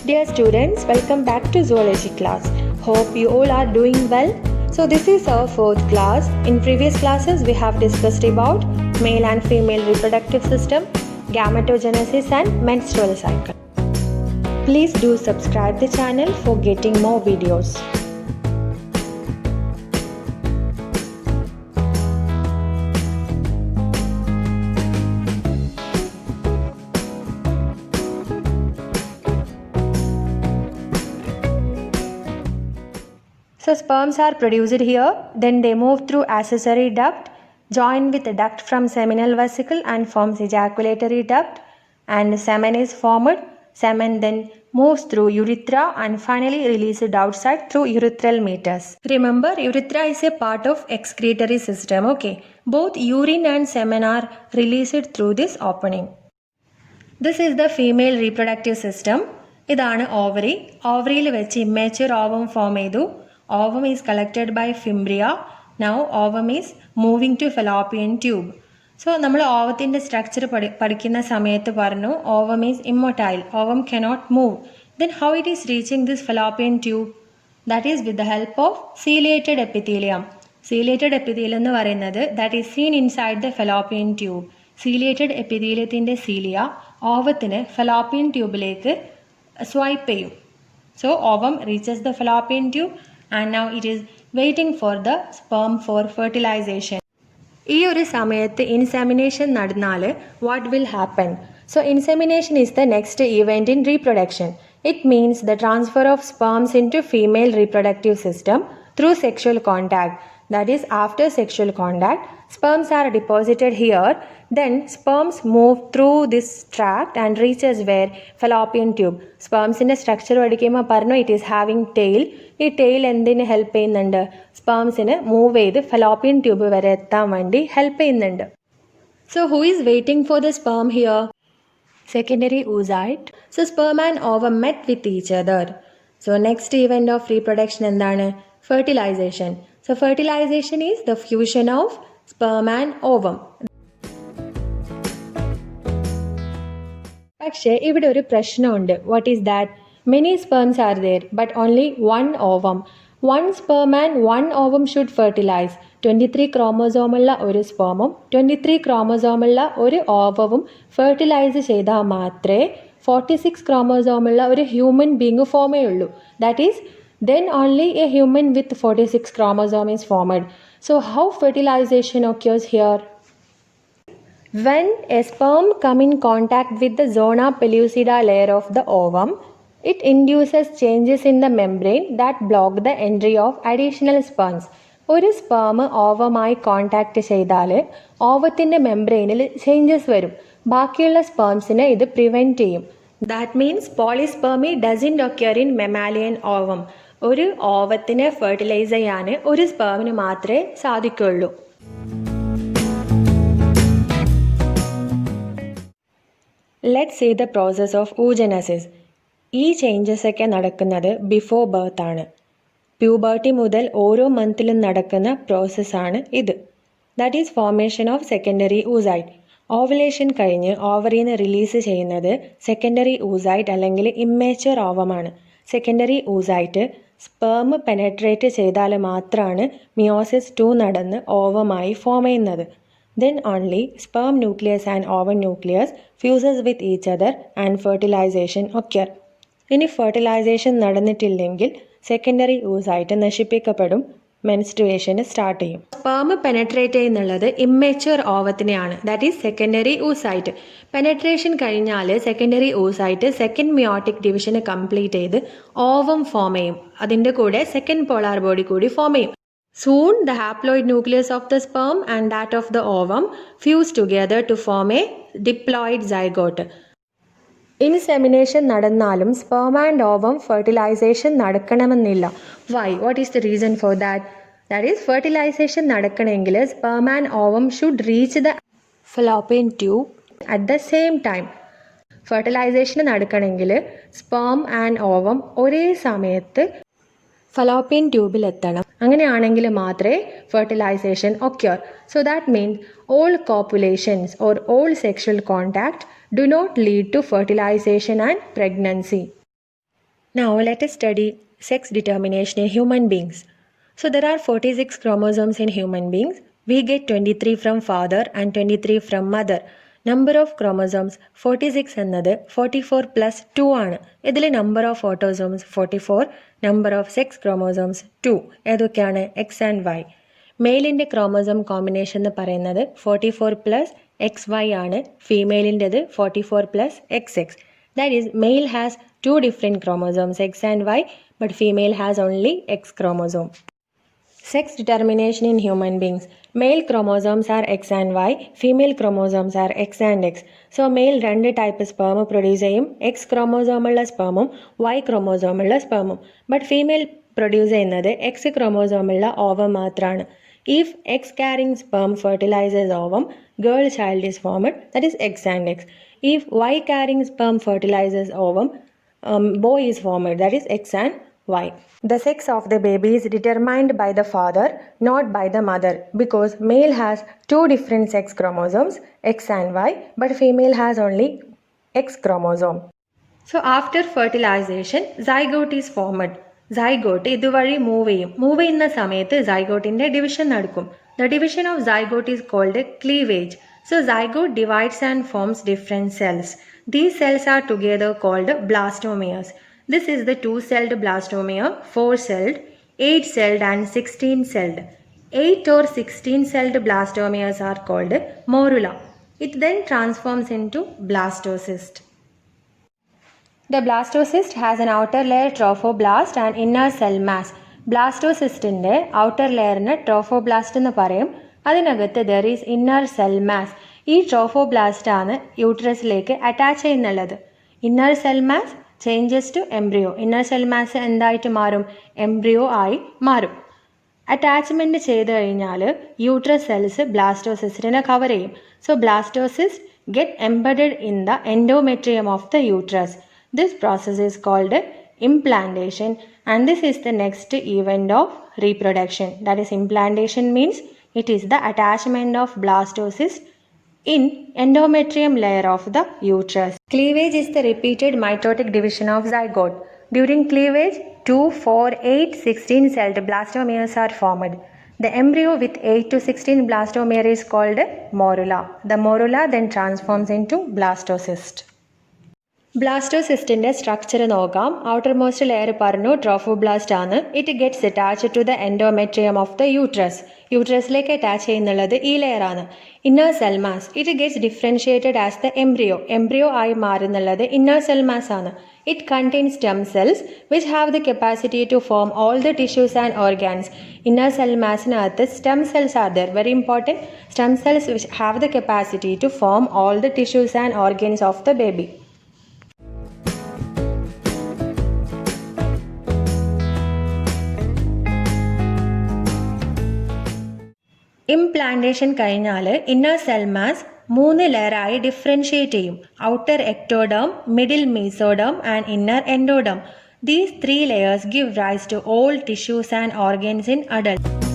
Dear students, welcome back to zoology class. Hope you all are doing well. So this is our fourth class. In previous classes we have discussed about male and female reproductive system, gametogenesis and menstrual cycle. Please do subscribe the channel for getting more videos. So sperms are produced here, then they move through accessory duct, join with a duct from seminal vesicle and forms ejaculatory duct, and semen is formed. Semen then moves through urethra and finally released outside through urethral meatus. Remember, urethra is a part of excretory system. Okay, both urine and semen are released through this opening. This is the female reproductive system. ഇതാണ് ovary. ഓവറിയിൽ വെച്ച് ഇമ്മേച്യൂർ ovum form ചെയ്തു. Ovum is collected by fimbria. Now ovum is moving to fallopian tube. So നമ്മൾ ഓവത്തിൻ്റെ structure പഠിക്കുന്ന സമയത്ത് പറഞ്ഞു ovum is immotile. Ovum cannot move. Then how it is reaching this fallopian tube? That is with the help of ciliated epithelium. Ciliated epithelium എന്ന് പറയുന്നത് that is seen inside the fallopian tube. Ciliated epitheliumത്തിൻ്റെ cilia ഓവത്തിന് fallopian ട്യൂബിലേക്ക് swipe ചെയ്യും. So ovum reaches the fallopian tube and now it is waiting for the sperm for fertilization. ഈ ഒരു സമയത്ത് insemination നടന്നാൽ what will happen? So insemination is the next event in reproduction. It means the transfer of sperms into female reproductive system through sexual contact. That is, after sexual contact, sperms are deposited here. Then sperms move through this tract and reaches where fallopian tube. Spermsന്റെ structure പഠിക്കുമ്പോൾ പറഞ്ഞു it is having tail. ഈ tail എന്തിന് help ചെയ്യുന്നുണ്ട്? സ്പേംസിന് move ചെയ്ത് fallopian tube വരെ എത്താൻ വേണ്ടി ഹെൽപ്പ് ചെയ്യുന്നുണ്ട്. So who is waiting for the sperm here? Secondary oocyte. So sperm and ovum met with each other. So next event of reproduction എന്താണ്? Fertilization. So fertilization is the fusion of sperm and ovum. പക്ഷേ ഇവിടെ ഒരു പ്രശ്നമുണ്ട്. What is that? Many sperms are there but only one ovum. One sperm and one ovum should fertilize. 23 ക്രോമോസോമുള്ള ഒരു സ്പേമും 23 ക്രോമോസോമുള്ള ഒരു ഓവവും fertilise ചെയ്താൽ മാത്രമേ 46 ക്രോമോസോമുള്ള ഒരു ഹ്യൂമൻ ബീങ് ഫോം ചെയ്യുള്ളൂ. That is then only a human with 46 chromosome is formed. So how fertilization occurs here? When a sperm come in contact with the zona pellucida layer of the ovum, it induces changes in the membrane that block the entry of additional sperms. ഒരു sperm ഓവമായി contact ചെയ്താൽ ഓവത്തിൻ്റെ മെംബ്രെയിനിൽ changes വരും. ബാക്കിയുള്ള സ്പേംസിനെ ഇത് prevent ചെയ്യും. That means polyspermy doesn't occur in mammalian ovum. ഒരു ഓവത്തിനെ fertilize ചെയ്യാൻ ഒരു സ്പേമിന് മാത്രമേ സാധിക്കുള്ളൂ. Let's see the process of oogenesis. ഈ ചേഞ്ചസ് ഒക്കെ നടക്കുന്നത് ബിഫോർ ബർത്ത് ആണ്. പ്യൂബർട്ടി മുതൽ ഓരോ മന്തിലും നടക്കുന്ന പ്രോസസ്സാണ് ഇത്. That is formation of secondary oocyte. Ovulation കഴിഞ്ഞ് ഓവറിന്ന് റിലീസ് ചെയ്യുന്നത് സെക്കൻഡറി oocyte അല്ലെങ്കിൽ ഇമ്മേച്യൂർ ഓവമാണ്. സെക്കൻഡറി oocyte സ്പേം പെനട്രേറ്റ് ചെയ്താൽ മാത്രമാണ് മിയോസിസ് 2 നടന്ന് ഓവമായി ഫോം ചെയ്യുന്നത്. Then only sperm nucleus and ovum nucleus fuses with each other and fertilization occur. ഇനി ഫെർട്ടിലൈസേഷൻ നടന്നിട്ടില്ലെങ്കിൽ secondary oocyte നശിപ്പിക്കപ്പെടും. മെൻസ്ട്രുവേഷന് സ്റ്റാർട്ട് ചെയ്യും. സ്പേം പെനട്രേറ്റ് ചെയ്യുന്നുള്ളത് ഇമ്മേച്യൂർ ഓവത്തിനെയാണ്. That is secondary oocyte. Penetration കഴിഞ്ഞാൽ സെക്കൻഡറി oocyte സെക്കൻഡ് മിയോട്ടിക് ഡിവിഷന് കംപ്ലീറ്റ് ചെയ്ത് ഓവം ഫോം ചെയ്യും. അതിൻ്റെ കൂടെ സെക്കൻഡ് പോളാർ ബോഡി കൂടി ഫോം ചെയ്യും. Soon the haploid nucleus of the sperm and that of the ovum fuse together to form a diploid zygote. Insemination നടന്നാലും sperm and ovum fertilization നടക്കണമെന്നില്ല. Why? What is the reason for that? That is fertilization നടക്കണമെങ്കിൽ sperm and ovum should reach the fallopian tube at the same time. Fertilization നടക്കണമെങ്കിൽ sperm and ovum ഒരേ സമയത്ത് fallopian ട്യൂബിൽ എത്തണം. അങ്ങനെയാണെങ്കിൽ മാത്രമേ fertilization occur. So that means all copulations or all sexual contact do not lead to fertilization and pregnancy. Now let us study sex determination in human beings. So there are 46 chromosomes in human beings. We get 23 from father and 23 from mother. Number of chromosomes 46 എന്നത് 44 plus 2 ആണ്. ഇതിൽ number of autosomes 44, number of sex chromosomes 2. ഏതൊക്കെയാണ്? X and Y. മെയിലിൻ്റെ chromosome combination എന്ന് പറയുന്നത് 44 plus XY ആണ്. ഫീമെയിലിൻ്റെത് 44 plus XX. That is, male has two different chromosomes, X and Y, but female has only X chromosome. Sex determination in human beings. Male chromosomes are X and Y, female chromosomes are X and X. So male രണ്ട് type sperm produce ചെയ്യും, X ക്രോമോസോമുള്ള സ്പേമും Y ക്രോമോസോമുള്ള സ്പേമും. But female produce ചെയ്യുന്നത് X ക്രോമോസോമുള്ള ovum മാത്രമാണ്. If X carrying sperm fertilizes ovum, girl child is formed, that is X and X. If Y carrying sperm fertilizes ovum, boy is formed, that is X and Y. The sex of the baby is determined by the father, not by the mother, because male has two different sex chromosomes, X and Y, but female has only X chromosome. So after fertilization, zygote is formed. Zygote ഇതുവഴി move ചെയ്യുന്ന സമയത്ത് സൈഗോട്ടിൻ്റെ division നടക്കും. The division of zygote is called cleavage. So zygote divides and forms different cells. These cells are together called blastomeres. This is the 2-celled blastomere, 4-celled, 8-celled and 16-celled. 8 or 16-celled blastomeres are called morula. It then transforms into blastocyst. The blastocyst has an outer layer trophoblast and inner cell mass. ബ്ലാസ്റ്റോസിസ്റ്റിൻ്റെ outer ലെയറിന് trophoblast എന്ന് പറയും. അതിനകത്ത് there is inner cell mass. ഈ ട്രോഫോബ്ലാസ്റ്റാണ് യൂട്രസിലേക്ക് attach ചെയ്യുന്നുള്ളത്. Inner cell mass changes to embryo. Inner cell mass എന്തായിട്ട് മാറും? എംബ്രിയോ ആയി മാറും. അറ്റാച്ച്മെൻറ്റ് ചെയ്ത് കഴിഞ്ഞാൽ യൂട്രസ് സെൽസ് ബ്ലാസ്റ്റോസിസ്റ്റിനെ കവർ ചെയ്യും. So blastocyst get embedded in the endometrium of the uterus. This process is called implantation, and this is the next event of reproduction. That is, implantation means it is the attachment of blastocyst in endometrium layer of the uterus. Cleavage is the repeated mitotic division of zygote. During cleavage, 2, 4, 8, 16-celled blastomeres are formed. The embryo with 8 to 16 blastomere is called morula. The morula then transforms into blastocyst. ബ്ലാസ്റ്റോസിസ്റ്റിൻ്റെ structure നോക്കാം. Outermost layer പറഞ്ഞു trophoblast ആണ്. It gets attach to the endometrium of the uterus. യൂട്രസിലേക്ക് attach ചെയ്യുന്നുള്ളത് ഈ ലെയറാണ്. Inner cell mass it gets differentiated as the embryo ആയി മാറുന്നുള്ളത് ഇന്നർ സെൽ മാസ് ആണ്. It contains stem cells which have the capacity to form all the tissues and organs. Inner cell മാസിനകത്ത് stem cells are there, very important. Stem cells which have the capacity to form all the tissues and organs of the baby. Implantation കഴിഞ്ഞാൽ inner cell mass 3 ലെയറായി differentiate ചെയ്യും. Outer ectoderm, middle mesoderm and inner endoderm. These 3 layers give rise to all tissues and organs in adults.